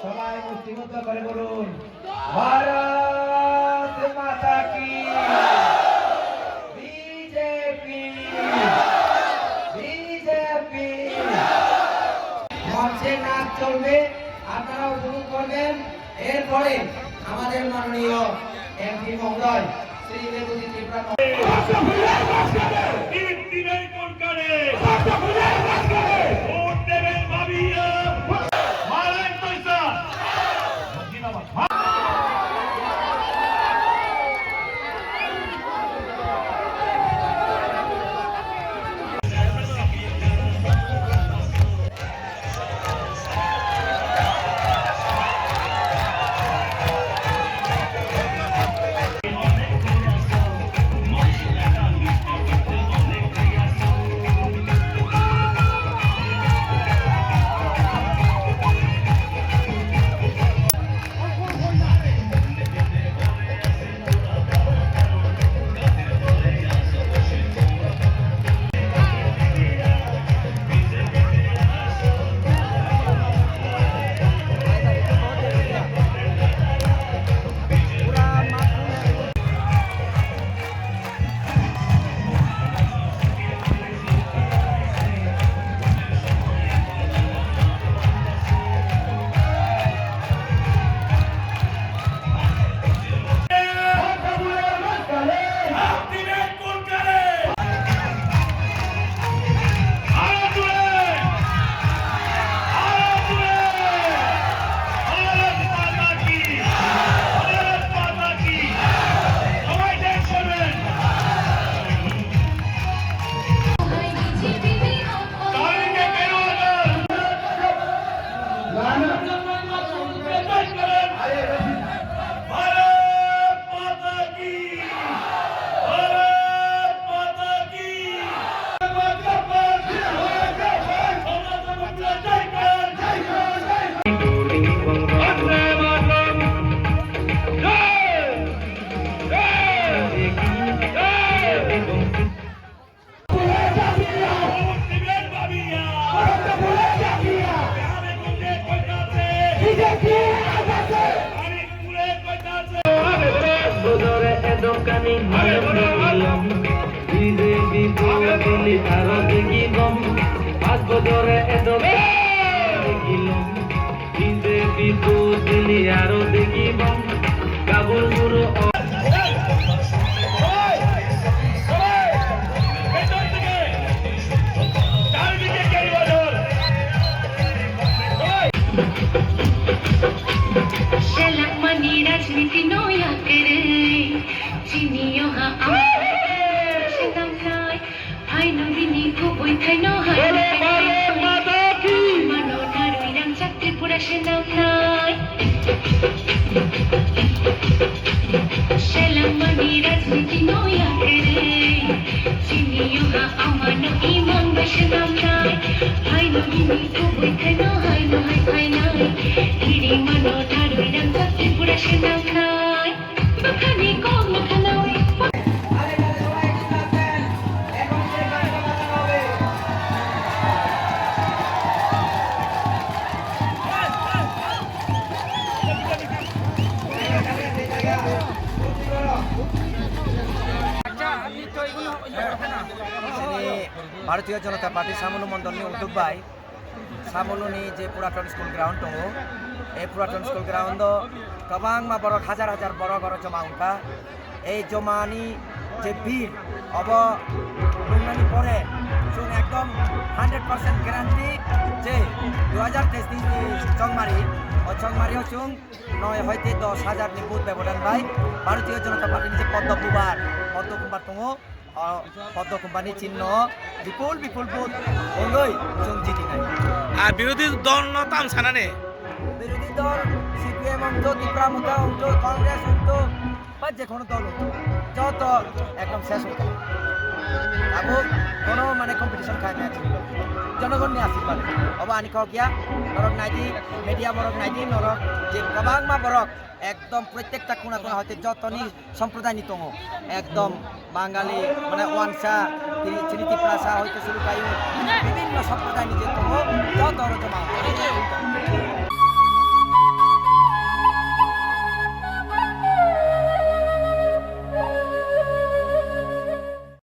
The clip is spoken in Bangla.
সবাই মুষ্টিবদ্ধ করে বলুন, ভারত মাতা কি, বিজেপি বিজেপি। মঞ্চে নাচ চলবে, আপনারা উপভোগ করবেন। এরপরে আমাদের মাননীয় এমপি মহোদয় শ্রী দেবজিৎ ত্রিপুরা রাজনীতি নয়া করে চিনিও হা সেদাম নাই হাই নদিনী খুবই থাই ন হাই মানো নারুইরাম চাকরি পুরা সেদাম নাই সেলাম মানি রাজনীতি নয়া করে চিনিও হা আমানো ইমান সেদাম নাই হাই নদিনী খুবই থাই ন হাই ন হাই হাই নাই হিড়ি মানো নারুইরাম চাকরি পুরা সেদাম নাই বাখানি কোন খানাই भारतीय जनता पार्टी सामुलु मण्डलनि उद्योगबाय सामुलुनि जे पुरातन स्कुल ग्राउन्ड दङ এই পুরাতন স্কুল গ্রাউন্ড गोबां बरक हाजार हाजार बरक जमा उनका এই জমানি যে ভিড় अब नुनानि परे chung ekdom 100% গ্যারান্টি যে 2023 চংমারি ও চংমারি chung 9 হইতে 10,000 ni বুথ ব্যবধান বাই ভারতীয় জনতা পার্টি ni যে পদ্ম কুমার tongo পদ্ম কোম্পানি চিহ্ন বিপুল বিপুল বুথ ওই chung জিতি নাই আর বিরোধী দল নতাম সানানে বিরোধী দল সিপিএম অংশ ত্রিপুরামুখা অংশ কংগ্রেস অংশ বা যে কোনো দল অংশ যত একদম শেষ হতো আবু কোনো মানে কম্পিটিশন খাই না জনগণ নিয়ে আশীর্বাদ अब आनी कह गया नरक नाइदी मीडिया बरक नाइदी नरक जे गोबां मा बरक एकदम प्रत्येकटा कोना कोना हयते जतनी सम्प्रदायनि दङ एकदम बांगाली माने वानसा त्रिपुरासा हयते सुरु कायो विभिन्न सम्प्रदायनि जे दङ जत जमा